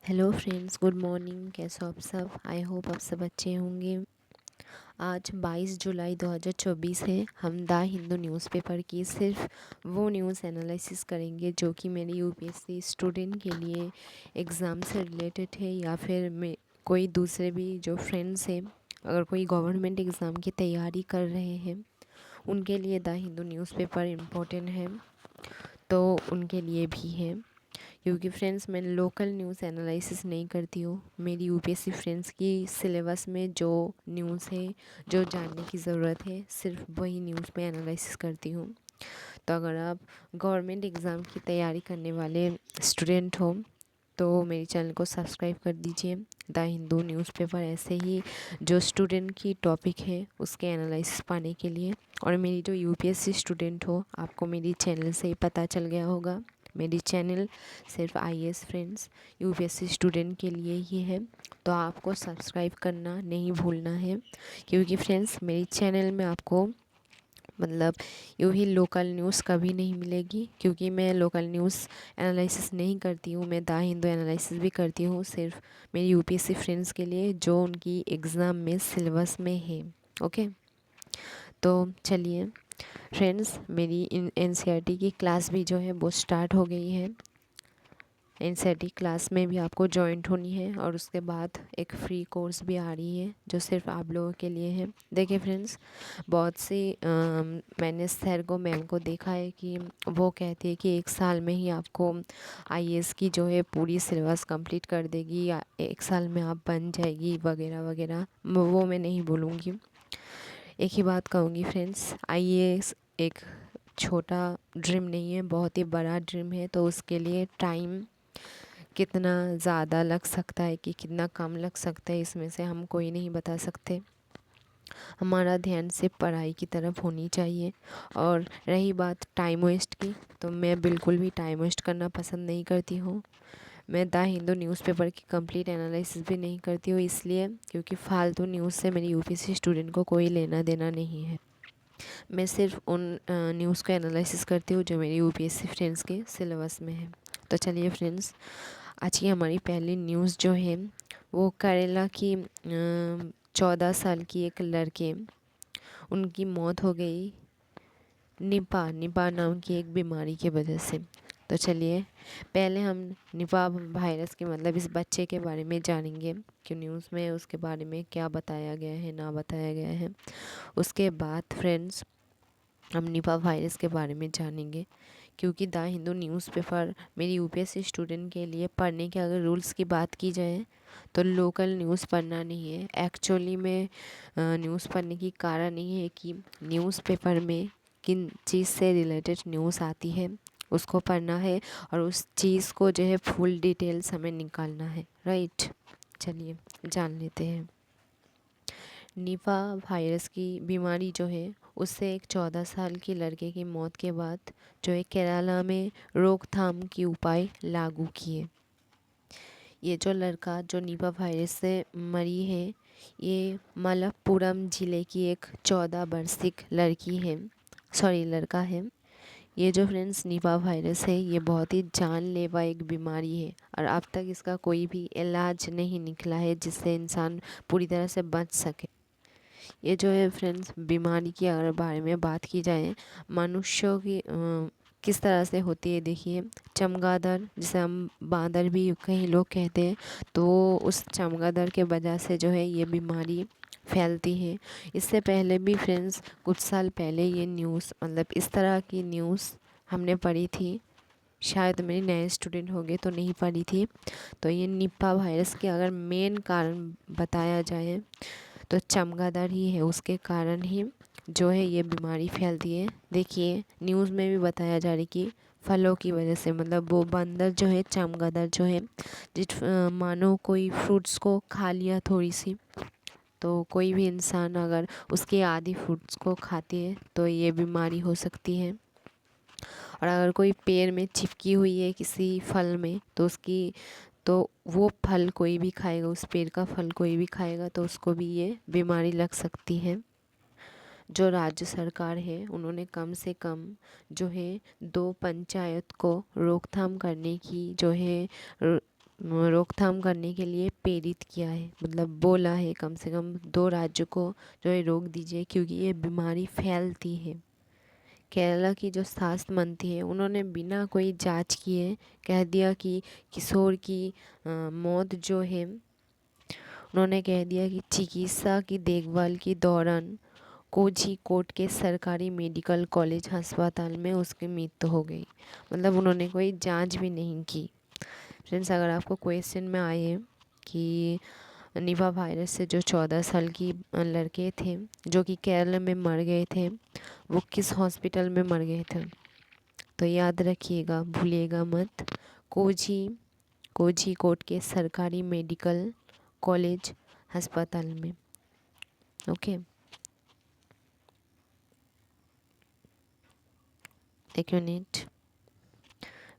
Hello friends, good morning. कैसे हो आप सब? आई होप आप सब अच्छे होंगे। आज 22 जुलाई 2024 है। हम द हिंदू न्यूज़पेपर की सिर्फ वो न्यूज़ एनालिसिस करेंगे जो कि मेरे यूपीएससी स्टूडेंट के लिए एग्ज़ाम से रिलेटेड है, या फिर कोई दूसरे भी जो फ्रेंड्स हैं, अगर कोई गवर्नमेंट एग्ज़ाम की तैयारी कर रहे हैं उनके लिए द हिंदू न्यूज़पेपर इम्पोर्टेंट है, तो उनके लिए भी है। क्योंकि फ्रेंड्स, मैं लोकल न्यूज़ एनालिसिस नहीं करती हूँ। मेरी यूपीएससी फ्रेंड्स की सिलेबस में जो न्यूज़ है, जो जानने की ज़रूरत है, सिर्फ वही न्यूज़ में एनालिसिस करती हूँ। तो अगर आप गवर्नमेंट एग्ज़ाम की तैयारी करने वाले स्टूडेंट हो तो मेरे चैनल को सब्सक्राइब कर दीजिए। द हिंदू न्यूज़पेपर ऐसे ही जो स्टूडेंट की टॉपिक है उसके एनालिसिस पाने के लिए। और मेरी जो यूपीएससी स्टूडेंट हो, आपको मेरी चैनल से ही पता चल गया होगा, मेरी चैनल सिर्फ आईएएस फ्रेंड्स यूपीएससी स्टूडेंट के लिए ही है। तो आपको सब्सक्राइब करना नहीं भूलना है, क्योंकि फ्रेंड्स मेरी चैनल में आपको मतलब यूँ ही लोकल न्यूज़ कभी नहीं मिलेगी, क्योंकि मैं लोकल न्यूज़ एनालिसिस नहीं करती हूँ। मैं द हिंदू एनालिसिस भी करती हूँ सिर्फ मेरी यूपीएससी फ्रेंड्स के लिए जो उनकी एग्ज़ाम में सिलेबस में है। ओके, तो चलिए फ्रेंड्स, मेरी एनसीईआरटी की क्लास भी जो है वो स्टार्ट हो गई है। एनसीईआरटी क्लास में भी आपको जॉइंट होनी है, और उसके बाद एक फ्री कोर्स भी आ रही है जो सिर्फ आप लोगों के लिए है। देखिए फ्रेंड्स, बहुत सी मैंने सर को, मैम को देखा है कि वो कहती है कि 1 साल में ही आपको आईएएस की जो है पूरी सिलेबस कंप्लीट कर देगी, या 1 साल में आप बन जाएगी वगैरह वगैरह। वो मैं नहीं बोलूँगी। एक ही बात कहूँगी फ्रेंड्स, आईएएस एक छोटा ड्रीम नहीं है, बहुत ही बड़ा ड्रीम है। तो उसके लिए टाइम कितना ज़्यादा लग सकता है कि कितना कम लग सकता है, इसमें से हम कोई नहीं बता सकते। हमारा ध्यान सिर्फ पढ़ाई की तरफ होनी चाहिए। और रही बात टाइम वेस्ट की, तो मैं बिल्कुल भी टाइम वेस्ट करना पसंद नहीं करती हूँ। मैं द हिंदू न्यूज़पेपर की कंप्लीट एनालिसिस भी नहीं करती हूँ, इसलिए क्योंकि फालतू न्यूज़ से मेरी यूपीएससी स्टूडेंट को कोई लेना देना नहीं है। मैं सिर्फ उन न्यूज़ को एनालिसिस करती हूँ जो मेरी यूपीएससी फ्रेंड्स के सिलेबस में है। तो चलिए फ्रेंड्स, आज की हमारी पहली न्यूज़ जो है वो केरला की 14 साल की एक लड़के, उनकी मौत हो गई निपा नाम की एक बीमारी की वजह से। तो चलिए पहले हम निपा वायरस के मतलब इस बच्चे के बारे में जानेंगे कि न्यूज़ में उसके बारे में क्या बताया गया है, ना बताया गया है। उसके बाद फ्रेंड्स हम निपा वायरस के बारे में जानेंगे, क्योंकि द हिंदू न्यूज़पेपर मेरी यूपीएससी स्टूडेंट के लिए पढ़ने के अगर रूल्स की बात की जाए तो लोकल न्यूज़ पढ़ना नहीं है। एक्चुअली में न्यूज़ पढ़ने की कारण ये है कि न्यूज़पेपर में किन चीज़ से रिलेटेड न्यूज़ आती है उसको पढ़ना है, और उस चीज़ को जो है फुल डिटेल्स हमें निकालना है। राइट, चलिए जान लेते हैं। निपा वायरस की बीमारी जो है उससे एक 14 साल के लड़के की मौत के बाद जो है केरला में रोकथाम के उपाय लागू किए। ये जो लड़का जो निपा वायरस से मरी है, ये मलप्पुरम ज़िले की एक 14 वर्षीय लड़की है, सॉरी लड़का है। ये जो फ्रेंड्स निपा वायरस है ये बहुत ही जानलेवा एक बीमारी है, और अब तक इसका कोई भी इलाज नहीं निकला है जिससे इंसान पूरी तरह से बच सके। ये जो है फ्रेंड्स, बीमारी की अगर बारे में बात की जाए मनुष्यों की किस तरह से होती है, देखिए चमगादड़, जिसे हम बांदर भी कई लोग कहते हैं, तो उस चमगादड़ के वजह से जो है ये बीमारी फैलती है। इससे पहले भी फ्रेंड्स कुछ साल पहले ये न्यूज़ मतलब इस तरह की न्यूज़ हमने पढ़ी थी, शायद मेरे नए स्टूडेंट होंगे तो नहीं पढ़ी थी। तो ये निपा वायरस के अगर मेन कारण बताया जाए तो चमगादड़ ही है, उसके कारण ही जो है ये बीमारी फैलती है। देखिए न्यूज़ में भी बताया जा रहा है कि फलों की वजह से, मतलब वो बंदर जो है, चमगादड़ जो है, मानो कोई फ्रूट्स को खा लिया थोड़ी सी, तो कोई भी इंसान अगर उसके आधी फ्रूट्स को खाती है तो ये बीमारी हो सकती है। और अगर कोई पेड़ में चिपकी हुई है किसी फल में तो उसकी, तो वो फल कोई भी खाएगा, उस पेड़ का फल कोई भी खाएगा तो उसको भी ये बीमारी लग सकती है। जो राज्य सरकार है उन्होंने कम से कम जो है 2 पंचायत को रोकथाम करने की जो है रोकथाम करने के लिए प्रेरित किया है, मतलब बोला है कम से कम 2 राज्यों को जो है रोक दीजिए क्योंकि ये बीमारी फैलती है। केरला की जो स्वास्थ्य मंत्री है उन्होंने बिना कोई जांच किए कह दिया कि किशोर की मौत जो है, उन्होंने कह दिया कि चिकित्सा की देखभाल के दौरान कोझिकोड के सरकारी मेडिकल कॉलेज अस्पताल में उसकी मृत्यु हो गई। मतलब उन्होंने कोई जांच भी नहीं की। फ्रेंड्स, अगर आपको क्वेश्चन में आए कि निपा वायरस से जो 14 साल की लड़के थे जो कि केरल में मर गए थे, वो किस हॉस्पिटल में मर गए थे, तो याद रखिएगा, भूलिएगा मत, कोझिकोड के सरकारी मेडिकल कॉलेज अस्पताल में। ओके, एक मिनट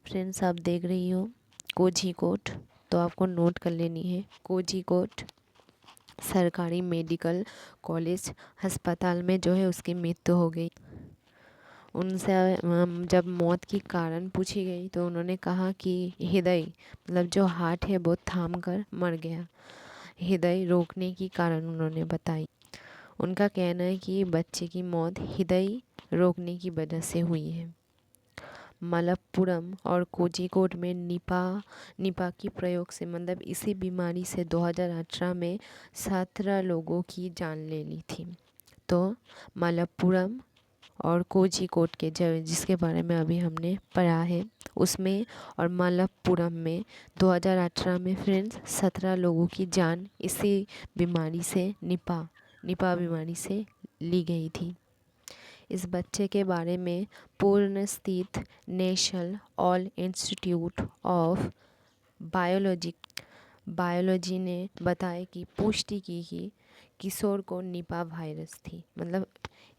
फ्रेंड्स, आप देख रही हो कोझिकोड, तो आपको नोट कर लेनी है कोझिकोड सरकारी मेडिकल कॉलेज अस्पताल में जो है उसकी मृत्यु हो गई। उनसे जब मौत की कारण पूछी गई तो उन्होंने कहा कि हृदय, मतलब जो हार्ट है वो थाम कर मर गया, हृदय रोकने की कारण उन्होंने बताई। उनका कहना है कि बच्चे की मौत हृदय रोकने की वजह से हुई है। मलप्पुरम और कोझिकोड में निपा की प्रयोग से, मतलब इसी बीमारी से 2018 में 17 लोगों की जान ले ली थी। तो मलप्पुरम और कोझिकोड के जिसके बारे में अभी हमने पढ़ा है उसमें, और मलप्पुरम में 2018 में फ्रेंड्स 17 लोगों की जान इसी बीमारी से, निपा बीमारी से ली गई थी। इस बच्चे के बारे में पुणे स्थित national all institute of biology ने बताया कि पुष्टि की कि किशोर को निपा वायरस थी। मतलब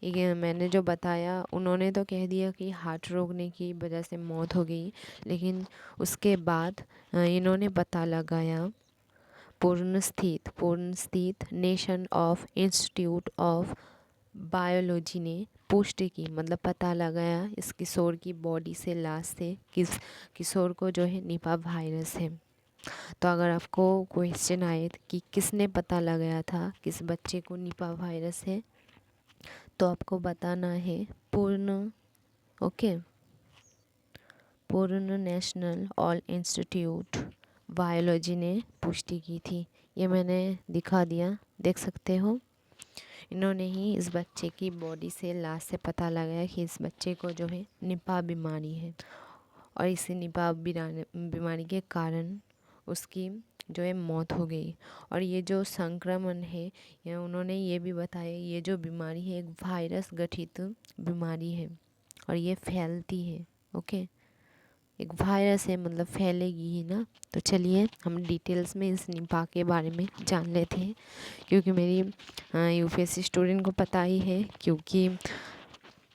ये मैंने जो बताया, उन्होंने तो कह दिया कि हार्ट रोकने की वजह से मौत हो गई, लेकिन उसके बाद इन्होंने पता लगाया, पुणे स्थित nation of institute of biology ने पुष्टि की, मतलब पता लगाया इस किशोर की बॉडी से, लाश से, किशोर को जो है निपा वायरस है। तो अगर आपको क्वेश्चन आए कि किसने पता लगाया था किस बच्चे को निपा वायरस है, तो आपको बताना है Pune, okay, Pune national all institute biology ने पुष्टि की थी। ये मैंने दिखा दिया, देख सकते हो। इन्होंने ही इस बच्चे की बॉडी से, लाश से पता लगाया कि इस बच्चे को जो है निपा बीमारी है, और इसी निपा बीमारी के कारण उसकी जो है मौत हो गई। और ये जो संक्रमण है, ये उन्होंने ये भी बताया, ये जो बीमारी है एक वायरस गठित बीमारी है और ये फैलती है। ओके, एक वायरस है, मतलब फैलेगी ही ना। तो चलिए हम डिटेल्स में इस निपा के बारे में जान लेते हैं, क्योंकि मेरी यूपीएससी स्टूडेंट को पता ही है, क्योंकि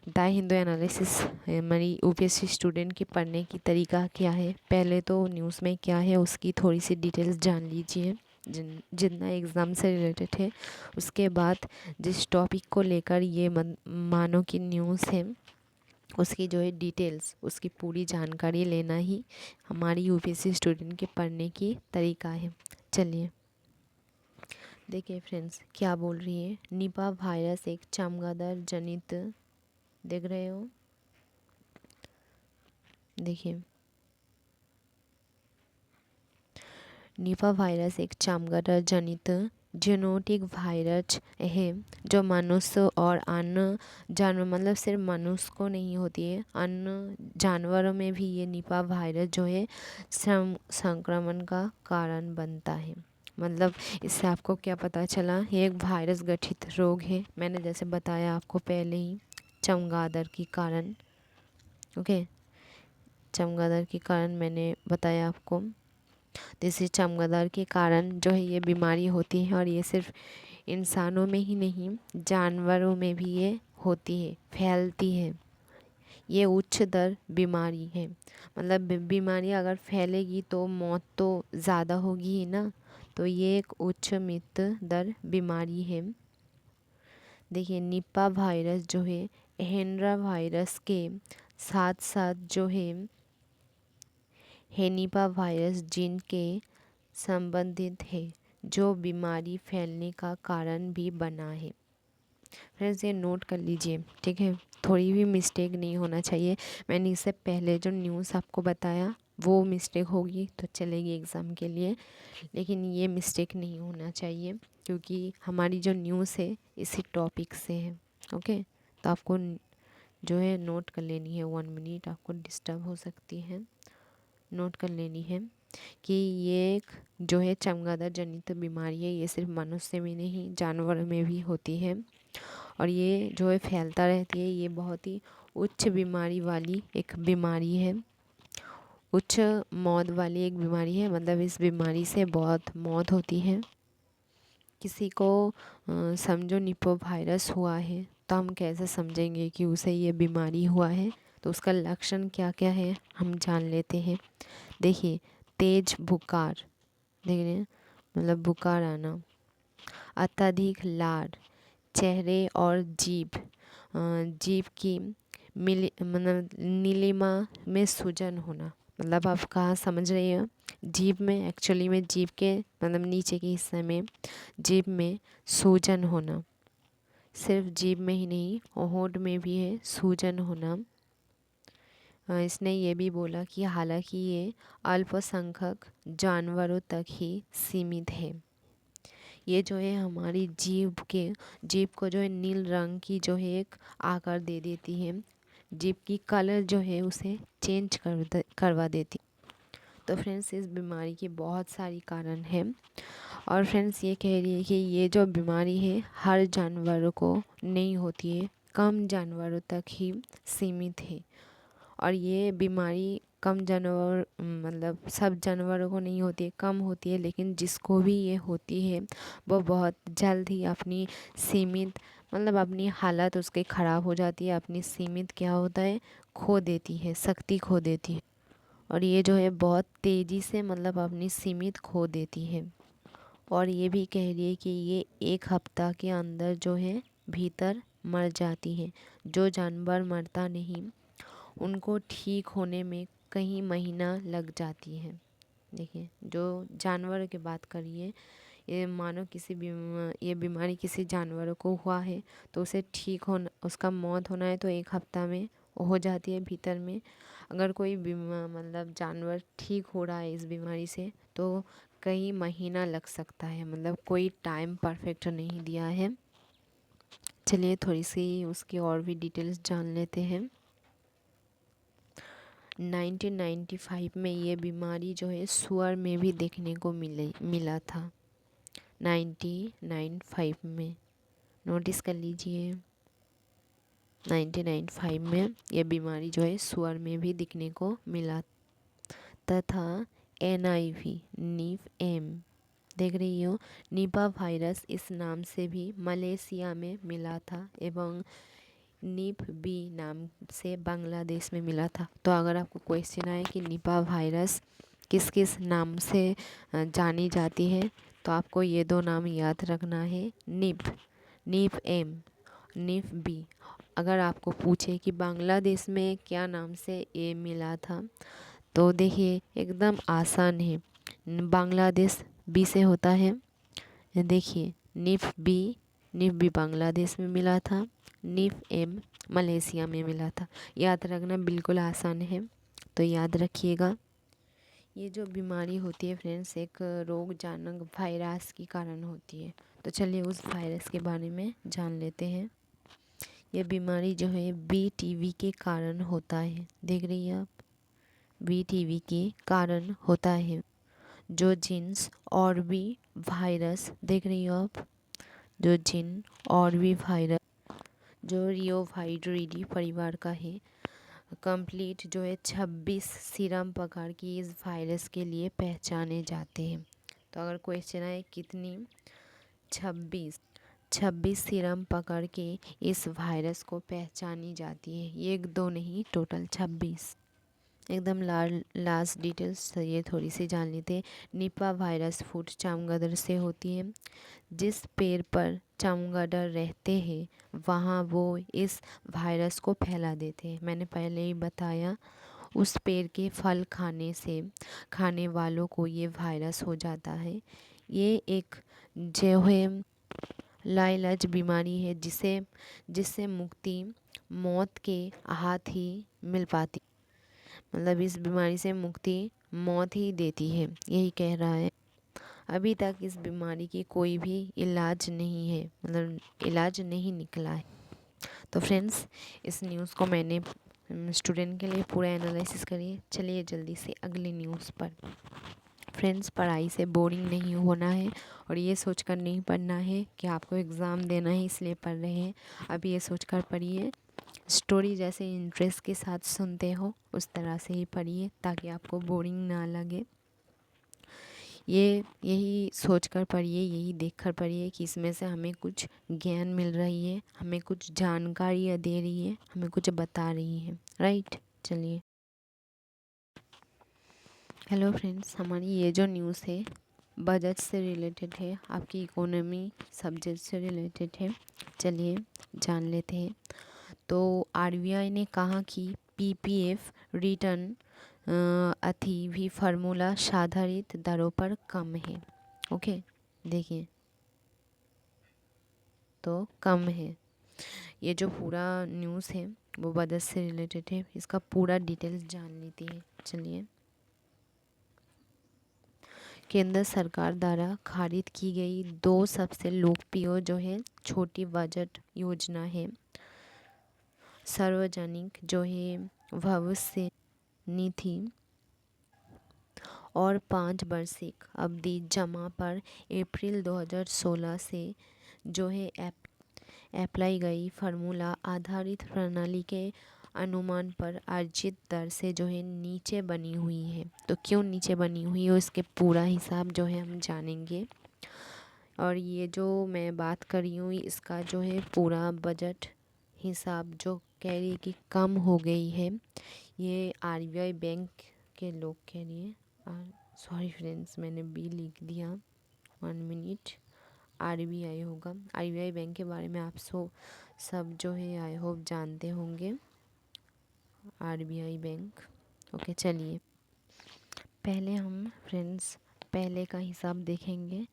द हिंदू एनालिसिस मेरी यूपीएससी स्टूडेंट के पढ़ने की तरीका क्या है, पहले तो न्यूज़ में क्या है उसकी थोड़ी सी डिटेल्स जान लीजिए, जितना एग्ज़ाम से रिलेटेड है। उसके बाद जिस टॉपिक को लेकर ये मानो कि न्यूज़ है, उसकी जो है डिटेल्स, उसकी पूरी जानकारी लेना ही हमारी यूपीएससी स्टूडेंट के पढ़ने की तरीका है। चलिए देखिए फ्रेंड्स, क्या बोल रही है। निपा वायरस एक चमगादड़ जनित, देख रहे हो, देखिए, निपा वायरस एक चमगादड़ जनित जेनेटिक वायरस है जो मनुष्य और अन्य जानवर, मतलब सिर्फ मनुष्य को नहीं होती है, अन्य जानवरों में भी ये निपा वायरस जो है संक्रमण का कारण बनता है। मतलब इससे आपको क्या पता चला, ये एक वायरस गठित रोग है, मैंने जैसे बताया आपको पहले ही, चमगादड़ के कारण। ओके, चमगादड़ के कारण मैंने बताया आपको। जैसे चमगादड़ के कारण जो है ये बीमारी होती है, और ये सिर्फ इंसानों में ही नहीं जानवरों में भी ये होती है, फैलती है। ये उच्च दर बीमारी है, मतलब बीमारी अगर फैलेगी तो मौत तो ज़्यादा होगी ही ना, तो ये एक उच्च मृत्यु दर बीमारी है। देखिए, निपा वायरस जो है हेंड्रा वायरस के साथ साथ जो है हेनिपा वायरस जीन के संबंधित है जो बीमारी फैलने का कारण भी बना है। फ्रेंड्स ये नोट कर लीजिए, ठीक है, थोड़ी भी मिस्टेक नहीं होना चाहिए। मैंने इससे पहले जो न्यूज़ आपको बताया वो मिस्टेक होगी तो चलेगी एग्ज़ाम के लिए, लेकिन ये मिस्टेक नहीं होना चाहिए क्योंकि हमारी जो न्यूज़ है इसी टॉपिक से है। ओके, तो आपको जो है नोट कर लेनी है। 1 मिनट आपको डिस्टर्ब हो सकती है, नोट कर लेनी है कि ये एक जो है चमगादड़ जनित बीमारी है। ये सिर्फ मनुष्य में नहीं जानवर में भी होती है और ये जो है फैलता रहती है। ये बहुत ही उच्च बीमारी वाली एक बीमारी है, उच्च मौत वाली एक बीमारी है। मतलब इस बीमारी से बहुत मौत होती है। किसी को समझो निपा वायरस हुआ है तो हम कैसे समझेंगे कि उसे ये बीमारी हुआ है, तो उसका लक्षण क्या क्या है हम जान लेते हैं। देखिए, तेज बुखार, देख रहे हैं, मतलब बुखार आना, अत्यधिक लार, चेहरे और जीभ की मतलब नीलिमा में सूजन होना। मतलब आप कहाँ समझ रहे हो, जीभ में, एक्चुअली में जीभ के मतलब नीचे के हिस्से में जीभ में सूजन होना। सिर्फ जीभ में ही नहीं, होंठ में भी है सूजन होना। इसने ये भी बोला कि हालांकि ये अल्पसंख्यक जानवरों तक ही सीमित है। ये जो है हमारी जीभ को जो है नील रंग की जो है एक आकार दे देती है। जीभ की कलर जो है उसे चेंज करवा देती। तो फ्रेंड्स इस बीमारी के बहुत सारी कारण हैं और फ्रेंड्स ये कह रही है कि ये जो बीमारी है हर जानवर को नहीं होती है, कम जानवरों तक ही सीमित है। और ये बीमारी कम जानवर मतलब सब जानवरों को नहीं होती है, कम होती है, लेकिन जिसको भी ये होती है वो बहुत जल्द ही अपनी सीमित मतलब अपनी हालत उसकी ख़राब हो जाती है, अपनी सीमित क्या होता है खो देती है, शक्ति खो देती है। और ये जो है बहुत तेज़ी से मतलब अपनी सीमित खो देती है। और ये भी कह रही है कि ये 1 हफ्ता के अंदर जो है भीतर मर जाती है। जो जानवर मरता नहीं उनको ठीक होने में कई महीना लग जाती है। देखिए, जो जानवर की बात करिए, ये मानो ये बीमारी किसी जानवर को हुआ है तो उसे ठीक होना, उसका मौत होना है तो 1 हफ्ता में हो जाती है भीतर में। अगर कोई मतलब जानवर ठीक हो रहा है इस बीमारी से तो कई महीना लग सकता है। मतलब कोई टाइम परफेक्ट नहीं दिया है। चलिए थोड़ी सी उसकी और भी डिटेल्स जान लेते हैं। 1995 में ये बीमारी जो है सुअर में भी देखने को मिला था। 1995 में, नोटिस कर लीजिए, 1995 में ये बीमारी जो है सुअर में भी दिखने को मिला तथा NIV नीफ एम, देख रही हो, निपा वायरस इस नाम से भी मलेशिया में मिला था एवं निप बी नाम से बांग्लादेश में मिला था। तो अगर आपको क्वेश्चन आए कि निपा वायरस किस किस नाम से जानी जाती है तो आपको ये 2 नाम याद रखना है, निप एम, निप बी। अगर आपको पूछे कि बांग्लादेश में क्या नाम से ये मिला था तो देखिए एकदम आसान है, बांग्लादेश बी से होता है। देखिए निप बी बांग्लादेश में मिला था, निप एम मलेशिया में मिला था। याद रखना बिल्कुल आसान है, तो याद रखिएगा। ये जो बीमारी होती है फ्रेंड्स एक रोगजनक वायरस के कारण होती है। तो चलिए उस वायरस के बारे में जान लेते हैं। ये बीमारी जो है BTV के कारण होता है। देख रही हैं आप, BTV के कारण होता है। जो जीन्स और भी वायरस, देख रही हो आप, जो जिन और भी वायरस जो रियोवाइरिडी परिवार का है, कंप्लीट जो है 26 सीरम प्रकार की इस वायरस के लिए पहचाने जाते हैं। तो अगर क्वेश्चन आए कितनी, 26 सीरम पकड़ के इस वायरस को पहचानी जाती है। ये 1-2 नहीं, टोटल 26। एकदम लास्ट डिटेल्स ये थोड़ी सी जान लेते हैं। निपा वायरस फूट चमगादड़ से होती है। जिस पेड़ पर चमगादड़ रहते हैं वहाँ वो इस वायरस को फैला देते हैं। मैंने पहले ही बताया, उस पेड़ के फल खाने वालों को ये वायरस हो जाता है। ये एक जो है लाइलाज बीमारी है जिससे मुक्ति मौत के हाथ ही मिल पाती, मतलब इस बीमारी से मुक्ति मौत ही देती है, यही कह रहा है। अभी तक इस बीमारी की कोई भी इलाज नहीं है, मतलब इलाज नहीं निकला है। तो फ्रेंड्स, इस न्यूज़ को मैंने स्टूडेंट के लिए पूरा एनालिसिस करिए। चलिए जल्दी से अगली न्यूज़ पर। फ्रेंड्स, पढ़ाई से बोरिंग नहीं होना है और ये सोचकर नहीं पढ़ना है कि आपको एग्ज़ाम देना है इसलिए पढ़ रहे हैं। अब ये सोचकर पढ़िए, स्टोरी जैसे इंटरेस्ट के साथ सुनते हो उस तरह से ही पढ़िए ताकि आपको बोरिंग ना लगे। यही सोचकर पढ़िए, यही देखकर पढ़िए कि इसमें से हमें कुछ ज्ञान मिल रही है, हमें कुछ जानकारियाँ दे रही है, हमें कुछ बता रही है, राइट। चलिए, हेलो फ्रेंड्स, हमारी ये जो न्यूज़ है बजट से रिलेटेड है, आपकी इकोनॉमी सब्जेक्ट से रिलेटेड है। चलिए जान लेते हैं। तो आरबीआई ने कहा कि पीपीएफ रिटर्न अति भी फार्मूला आधारित दरों पर कम है। ओके, देखिए, तो कम है। ये जो पूरा न्यूज़ है वो बजट से रिलेटेड है, इसका पूरा डिटेल्स जान लेते हैं। चलिए, केंद्र सरकार द्वारा खारिज की गई 2 सबसे लोकप्रिय जो है छोटी बजट योजना है सार्वजनिक जो है भविष्य निधि और 5 वार्षिक अवधि जमा पर अप्रैल 2016 से जो है अप्लाई गई फार्मूला आधारित प्रणाली के अनुमान पर अर्जित दर से जो है नीचे बनी हुई है। तो क्यों नीचे बनी हुई है इसके पूरा हिसाब जो है हम जानेंगे। और ये जो मैं बात कर रही हूँ इसका जो है पूरा बजट हिसाब जो कह रही है कि कम हो गई है, ये आरबीआई बैंक के लोग कह रही है। सॉरी फ्रेंड्स, मैंने बी लिख दिया, 1 मिनट। आरबीआई होगा। आरबीआई बैंक के बारे में आप सब जो है आई होप जानते होंगे, आरबीआई बैंक। ओके, चलिए पहले हम फ्रेंड्स पहले का हिसाब देखेंगे।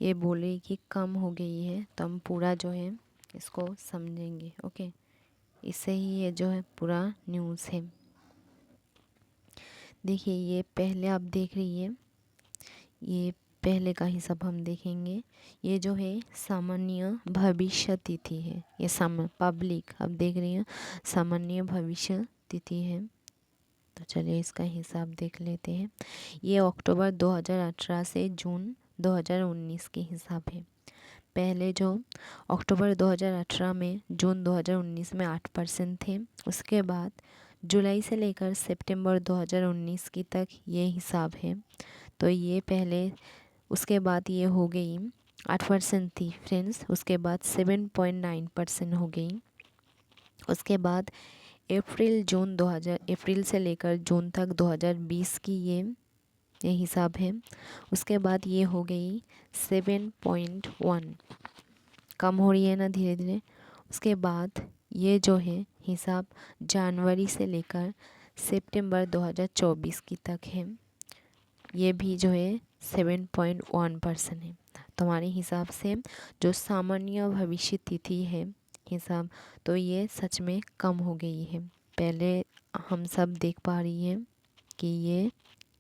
ये बोले कि कम हो गई है तो हम पूरा जो है इसको समझेंगे। ओके, इससे ही ये जो है पूरा न्यूज़ है। देखिए, ये पहले आप देख रही है, ये पहले का हिसाब हम देखेंगे। ये जो है सामान्य भविष्य तिथि है, ये पब्लिक अब देख रही है सामान्य भविष्य तिथि है। तो चलिए इसका हिसाब देख लेते हैं। ये अक्टूबर 2018 से जून 2019 के हिसाब है। पहले जो अक्टूबर 2018 में जून 2019 में 8% थे, उसके बाद जुलाई से लेकर सितंबर 2019 की तक ये हिसाब है। तो ये पहले, उसके बाद ये हो गई 8% थी फ्रेंड्स, उसके बाद 7.9% हो गई। उसके बाद अप्रैल से लेकर जून तक 2020 की ये हिसाब है। उसके बाद ये हो गई 7.1, कम हो रही है ना धीरे धीरे। उसके बाद ये जो है हिसाब जनवरी से लेकर सितंबर 2024 की तक है, ये भी जो है 7.1% है। तो हमारे हिसाब से जो सामान्य भविष्य तिथि है हिसाब, तो ये सच में कम हो गई है। पहले हम सब देख पा रही हैं कि ये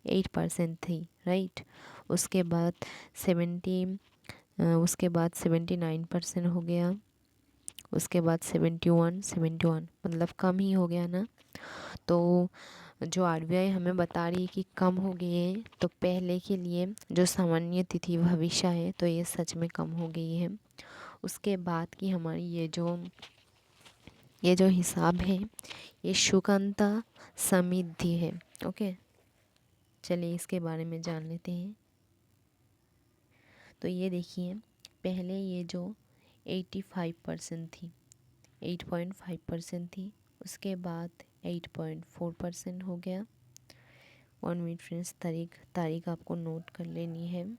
8% थी, राइट। उसके बाद 79% हो गया। उसके बाद 71 मतलब कम ही हो गया ना। तो जो आरबीआई हमें बता रही है कि कम हो गई है, तो पहले के लिए जो सामान्य तिथि भविष्य है तो ये सच में कम हो गई है। उसके बाद की हमारी ये जो हिसाब है ये सुकन्ता समृद्धि है। ओके, चलिए इसके बारे में जान लेते हैं। तो ये देखिए, पहले ये जो 85% थी, 8.5% थी, उसके बाद 8.4% हो गया। 1 मिनट फ्रेंड्स, तारीख आपको नोट कर लेनी है,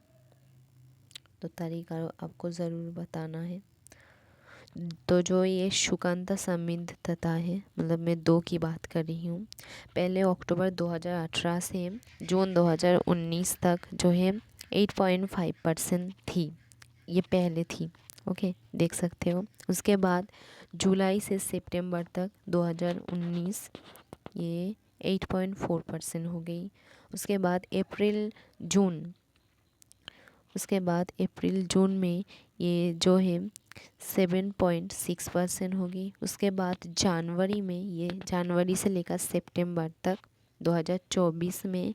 तो तारीख आपको ज़रूर बताना है। तो जो ये सुकांता संबंधितता है, मतलब मैं 2 की बात कर रही हूँ। पहले अक्टूबर 2018 से जून 2019 तक जो है 8.5% थी, ये पहले थी। ओके, देख सकते हो। उसके बाद जुलाई से सितंबर तक 2019 ये 8.4% हो गई। उसके बाद अप्रैल जून में ये जो है 7.6% होगी। उसके बाद जनवरी से लेकर सितंबर तक 2024 में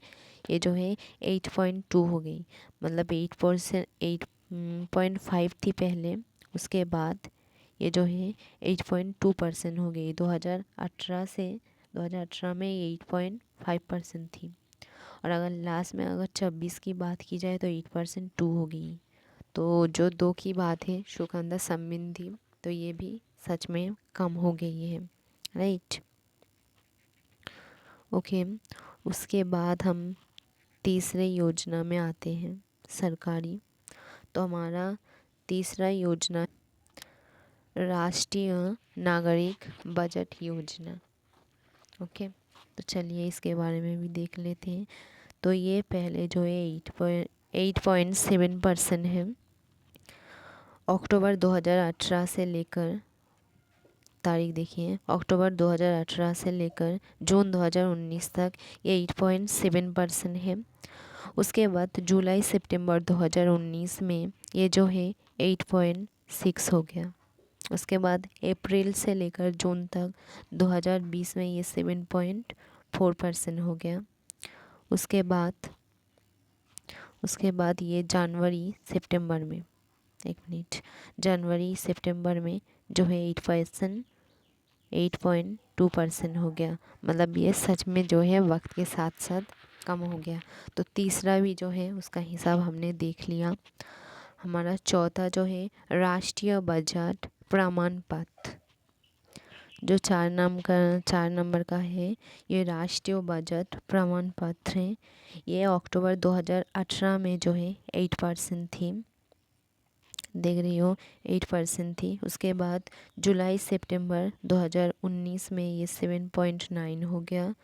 ये जो है 8.2 हो गई, मतलब 8%, 8.5 थी पहले। उसके बाद ये जो है 8.2% हो गई। 2018 में ये 8.5% थी। और अगर लास्ट में अगर 26 की बात की जाए तो 8% टू हो गई। तो जो 2 की बात है सुगंधा संबंधी, तो ये भी सच में कम हो गई है, राइट। ओके, उसके बाद हम तीसरे योजना में आते हैं, सरकारी। तो हमारा तीसरा योजना राष्ट्रीय नागरिक बचत योजना। ओके, तो चलिए इसके बारे में भी देख लेते हैं। तो ये पहले जो है 8.7% है। अक्टूबर 2018 से लेकर, तारीख देखिए, अक्टूबर 2018 से लेकर जून 2019 तक ये 8.7% है। उसके बाद जुलाई सितंबर 2019 में ये जो है 8.6 हो गया। उसके बाद अप्रैल से लेकर जून तक 2020 में ये 7.4% हो गया। उसके बाद ये जनवरी सितंबर में, एक मिनट, जनवरी सितंबर में जो है 8.2% हो गया। मतलब ये सच में जो है वक्त के साथ साथ कम हो गया। तो तीसरा भी जो है उसका हिसाब हमने देख लिया। हमारा चौथा जो है राष्ट्रीय बजट प्रमाण पत्र, जो 4 नंबर का है, ये राष्ट्रीय बजट प्रमाण पत्र है। ये अक्टूबर 2018 में जो है 8% थी, देख रही हो, 8% थी। उसके बाद जुलाई सितंबर 2019 में ये 7.9 हो गया।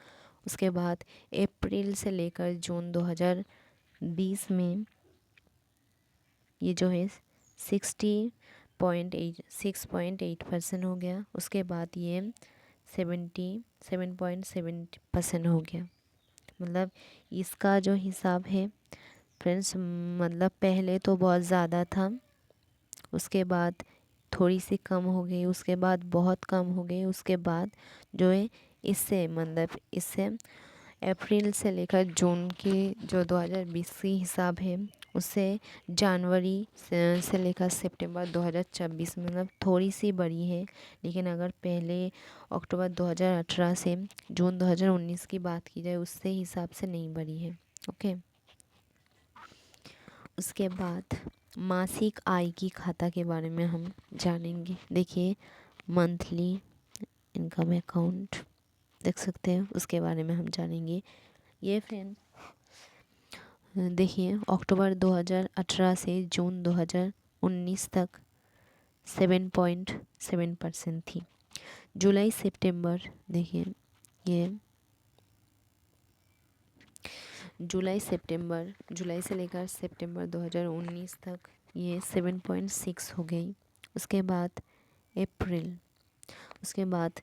उसके बाद अप्रैल से लेकर जून 2020 में ये जो है 6.8% हो गया। उसके बाद ये 7.7% हो गया। मतलब इसका जो हिसाब है फ्रेंड्स, मतलब पहले तो बहुत ज़्यादा था, उसके बाद थोड़ी सी कम हो गई, उसके बाद बहुत कम हो गई, उसके बाद जो है इससे अप्रैल से लेकर जून की जो 2020 की हिसाब है, उससे जनवरी से लेकर सितंबर 2024 में मतलब थोड़ी सी बढ़ी है। लेकिन अगर पहले अक्टूबर 2018 से जून 2019 की बात की जाए, उससे हिसाब से नहीं बढ़ी है। ओके, उसके बाद मासिक आय की खाता के बारे में हम जानेंगे। देखिए, मंथली इनकम अकाउंट देख सकते हैं, उसके बारे में हम जानेंगे। ये फ्रेंड देखिए, अक्टूबर 2018 से जून 2019 तक 7.7% थी। जुलाई सितंबर देखिए, ये जुलाई से लेकर सितंबर 2019 तक ये 7.6 हो गई। उसके बाद अप्रैल उसके बाद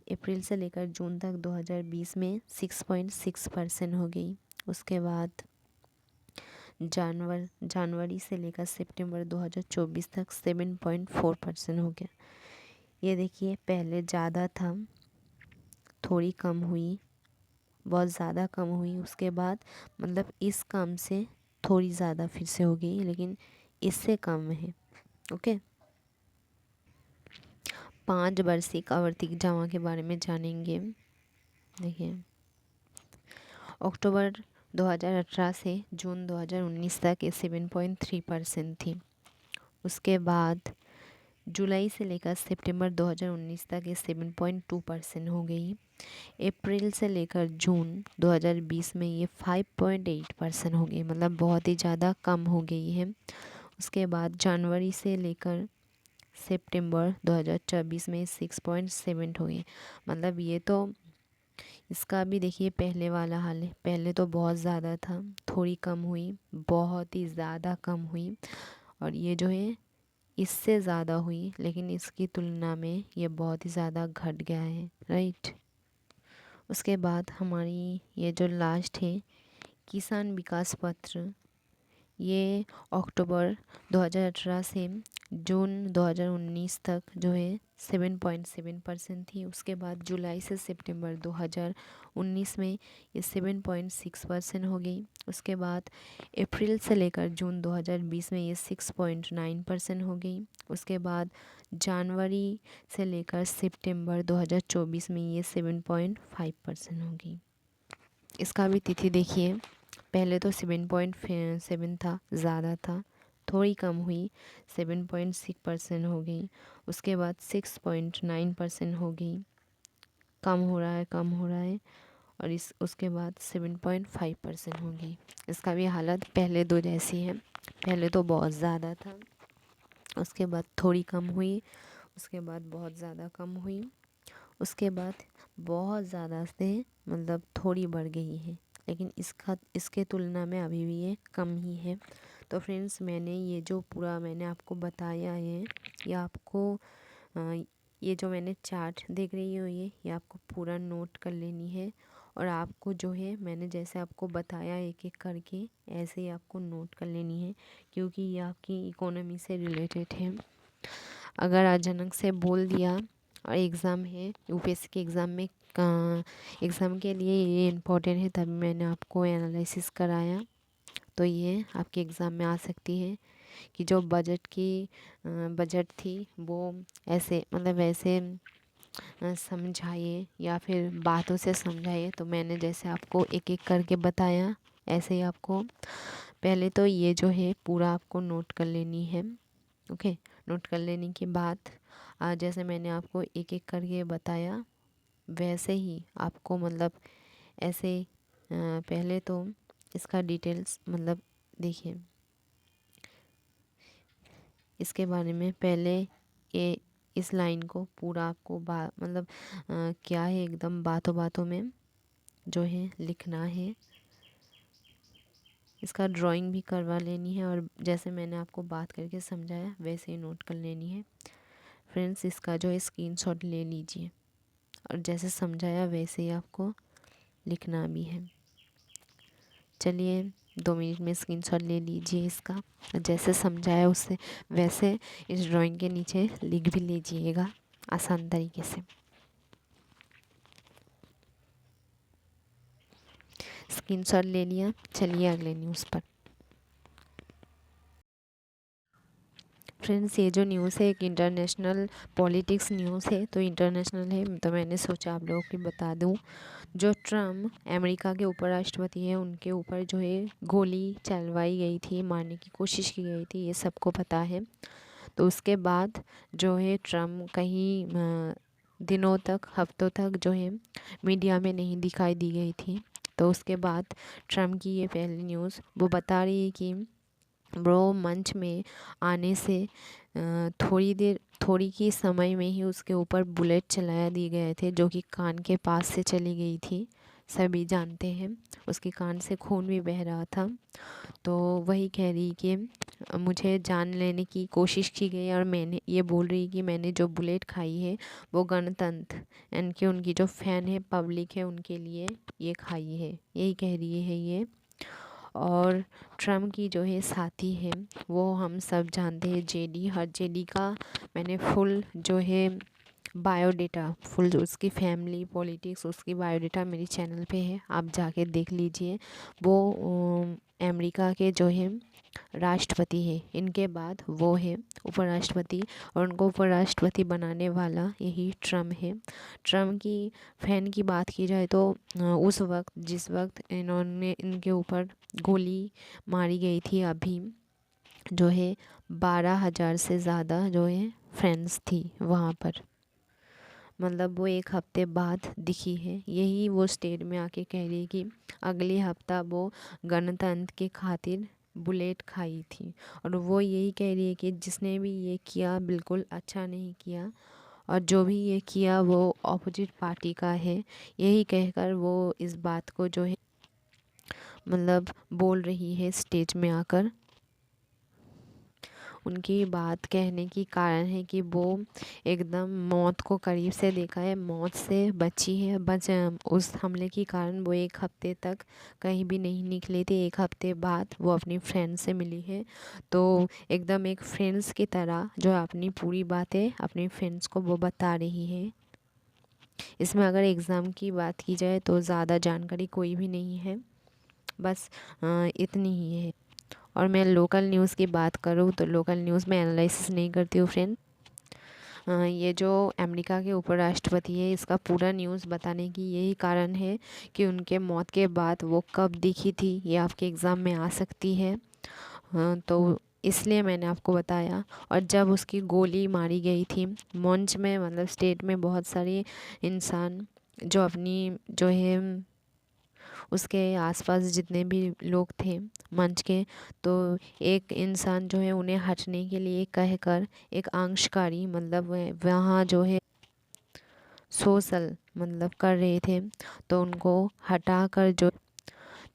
अप्रैल से लेकर जून तक 2020 में 6.6% हो गई। उसके बाद जनवरी से लेकर सितंबर 2024 तक 7.4% हो गया। ये देखिए, पहले ज़्यादा था, थोड़ी कम हुई, बहुत ज़्यादा कम हुई। उसके बाद मतलब इस कम से थोड़ी ज़्यादा फिर से हो गई, लेकिन इससे कम है। ओके, 5 वार्षिक आवर्ती जमा के बारे में जानेंगे। देखिए, अक्टूबर 2018 से जून 2019 तक ये 7.3% थी। उसके बाद जुलाई से लेकर सितंबर 2019 तक ये 7.2% हो गई। अप्रैल से लेकर जून 2020 में ये 5.8% हो गई, मतलब बहुत ही ज़्यादा कम हो गई है। उसके बाद जनवरी से लेकर सितंबर 2024 में 6.7 हुई। मतलब ये तो इसका भी देखिए पहले वाला हाल है, पहले तो बहुत ज़्यादा था, थोड़ी कम हुई, बहुत ही ज़्यादा कम हुई, और ये जो है इससे ज़्यादा हुई, लेकिन इसकी तुलना में ये बहुत ही ज़्यादा घट गया है, राइट। उसके बाद हमारी ये जो लास्ट है किसान विकास पत्र, ये अक्टूबर 2018 से जून 2019 तक जो है 7.7% थी। उसके बाद जुलाई से सितंबर 2019 में ये 7.6% हो गई। उसके बाद अप्रैल से लेकर जून 2020 में ये 6.9% हो गई। उसके बाद जनवरी से लेकर सितंबर 2024 में ये 7.5% हो गई। इसका भी तिथि देखिए, पहले तो 7.7 था, ज़्यादा था, थोड़ी कम हुई, 7.6% हो गई। उसके बाद 6.9% हो गई, कम हो रहा है, कम हो रहा है, और उसके बाद 7.5% हो गई। इसका भी हालत पहले दो जैसी है, पहले तो बहुत ज़्यादा था, उसके बाद थोड़ी कम हुई, उसके बाद बहुत ज़्यादा कम हुई, उसके बाद बहुत ज़्यादा से मतलब थोड़ी बढ़ गई है, लेकिन इसके तुलना में अभी भी ये कम ही है। तो फ्रेंड्स, मैंने ये जो पूरा मैंने आपको बताया है, ये आपको ये जो मैंने चार्ट देख रही हो ये आपको पूरा नोट कर लेनी है, और आपको जो है मैंने जैसे आपको बताया एक एक करके ऐसे ही आपको नोट कर लेनी है, क्योंकि ये आपकी इकोनॉमी से रिलेटेड है। अगर अचानक से बोल दिया और एग्ज़ाम है, यूपीएससी के एग्ज़ाम में एग्ज़ाम के लिए ये इम्पोर्टेंट है, तभी मैंने आपको एनालिसिस कराया, तो ये आपके एग्ज़ाम में आ सकती है कि जो बजट थी वो ऐसे मतलब ऐसे समझाइए या फिर बातों से समझाइए। तो मैंने जैसे आपको एक एक करके बताया, ऐसे ही आपको पहले तो ये जो है पूरा आपको नोट कर लेनी है। ओके, नोट कर लेने के बाद जैसे मैंने आपको एक एक करके बताया, वैसे ही आपको मतलब ऐसे पहले तो इसका डिटेल्स मतलब देखिए, इसके बारे में पहले ये इस लाइन को पूरा आपको मतलब क्या है एकदम बातों बातों में जो है लिखना है। इसका ड्राइंग भी करवा लेनी है, और जैसे मैंने आपको बात करके समझाया वैसे ही नोट कर लेनी है। फ्रेंड्स, इसका जो है स्क्रीनशॉट ले लीजिए, और जैसे समझाया वैसे ही आपको लिखना भी है। चलिए 2 मिनट में स्क्रीनशॉट ले लीजिए इसका, जैसे समझाया उससे वैसे इस ड्राइंग के नीचे लिख भी लीजिएगा आसान तरीके से। स्क्रीनशॉट ले लिया, चलिए अगले न्यूज़ पर। फ्रेंड्स, ये जो न्यूज़ है एक इंटरनेशनल पॉलिटिक्स न्यूज़ है, तो इंटरनेशनल है तो मैंने सोचा आप लोगों को बता दूं। जो ट्रम्प अमेरिका के उपराष्ट्रपति हैं, उनके ऊपर जो है गोली चलवाई गई थी, मारने की कोशिश की गई थी, ये सबको पता है। तो उसके बाद जो है ट्रम्प कहीं दिनों तक, हफ्तों तक जो है मीडिया में नहीं दिखाई दी गई थी। तो उसके बाद ट्रम्प की ये पहली न्यूज़ वो बता रही है कि वो मंच में आने से थोड़ी की समय में ही उसके ऊपर बुलेट चलाया दिए गए थे, जो कि कान के पास से चली गई थी। सभी जानते हैं उसके कान से खून भी बह रहा था। तो वही कह रही कि मुझे जान लेने की कोशिश की गई, और मैंने ये बोल रही कि मैंने जो बुलेट खाई है वो गणतंत्र यानी कि उनकी जो फैन है, पब्लिक है, उनके लिए ये खाई है, यही कह रही है ये। और ट्रम्प की जो है साथी है वो हम सब जानते हैं, जेडी। हर जेडी का मैंने फुल जो है बायोडेटा, फुल उसकी फैमिली पॉलिटिक्स, उसकी बायोडेटा मेरे चैनल पे है, आप जाके देख लीजिए। वो अमेरिका के जो है राष्ट्रपति है, इनके बाद वो है उपराष्ट्रपति, और उनको उपराष्ट्रपति बनाने वाला यही ट्रम्प है। ट्रम्प की फैन की बात की जाए तो उस वक्त जिस वक्त इनके ऊपर गोली मारी गई थी, अभी जो है 12,000 से ज़्यादा जो है फैंस थी वहाँ पर। मतलब वो एक हफ्ते बाद दिखी है, यही वो स्टेट में आके कह रही कि अगले हफ्ता वो गणतंत्र के खातिर बुलेट खाई थी। और वो यही कह रही है कि जिसने भी ये किया बिल्कुल अच्छा नहीं किया, और जो भी ये किया वो ऑपोजिट पार्टी का है। यही कहकर वो इस बात को जो है मतलब बोल रही है स्टेज में आकर। उनकी बात कहने की कारण है कि वो एकदम मौत को करीब से देखा है, मौत से बची है। उस हमले के कारण वो 1 हफ्ते तक कहीं भी नहीं निकली थी। 1 हफ्ते बाद वो अपनी फ्रेंड से मिली है। तो एकदम एक फ्रेंड्स की तरह जो अपनी पूरी बातें अपनी फ्रेंड्स को वो बता रही है। इसमें अगर एग्ज़ाम की बात की जाए तो ज़्यादा जानकारी कोई भी नहीं है, बस इतनी ही है। और मैं लोकल न्यूज़ की बात करूँ तो लोकल न्यूज़ में एनालिसिस नहीं करती हूँ फ्रेंड। ये जो अमेरिका के उपराष्ट्रपति है, इसका पूरा न्यूज़ बताने की यही कारण है कि उनके मौत के बाद वो कब दिखी थी, ये आपके एग्ज़ाम में आ सकती है। तो इसलिए मैंने आपको बताया। और जब उसकी गोली मारी गई थी मंच में, मतलब स्टेट में बहुत सारे इंसान जो अपनी जो है उसके आसपास जितने भी लोग थे मंच के, तो एक इंसान जो है उन्हें हटने के लिए कहकर एक आंशकारी मतलब वहाँ जो है सोशल मतलब कर रहे थे, तो उनको हटाकर जो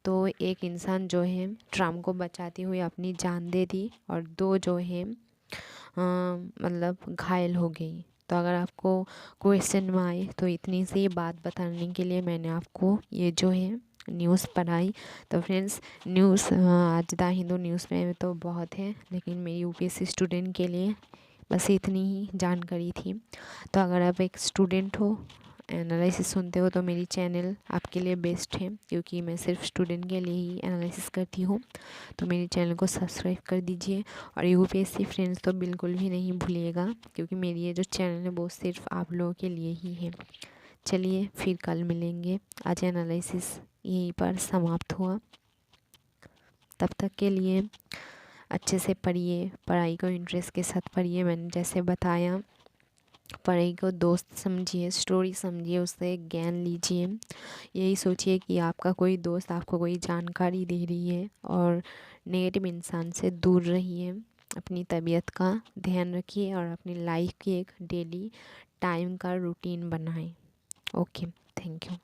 तो एक इंसान जो है ट्रम्प को बचाते हुए अपनी जान दे दी, और 2 जो है मतलब घायल हो गई। तो अगर आपको क्वेश्चन में आए तो इतनी सी बात बताने के लिए मैंने आपको ये जो है न्यूज़ पढ़ाई। तो फ्रेंड्स न्यूज़ आज द हिंदू न्यूज़ में तो बहुत है, लेकिन मेरी यूपीएससी स्टूडेंट के लिए बस इतनी ही जानकारी थी। तो अगर आप एक स्टूडेंट हो, एनालिसिस सुनते हो, तो मेरी चैनल आपके लिए बेस्ट है, क्योंकि मैं सिर्फ स्टूडेंट के लिए ही एनालिसिस करती हूँ। तो मेरे चैनल को सब्सक्राइब कर दीजिए। और यूपीएससी फ्रेंड्स तो बिल्कुल भी नहीं भूलिएगा, क्योंकि मेरी ये जो चैनल है वो सिर्फ आप लोगों के लिए ही है। चलिए फिर कल मिलेंगे। आज एनालिसिस यहीं पर समाप्त हुआ। तब तक के लिए अच्छे से पढ़िए, पढ़ाई को इंटरेस्ट के साथ पढ़िए। मैंने जैसे बताया, पढ़ाई को दोस्त समझिए, स्टोरी समझिए, उससे ज्ञान लीजिए। यही सोचिए कि आपका कोई दोस्त आपको कोई जानकारी दे रही है, और नेगेटिव इंसान से दूर रहिए। अपनी तबीयत का ध्यान रखिए और अपनी लाइफ की एक डेली टाइम का रूटीन बनाएं। Okay, thank you.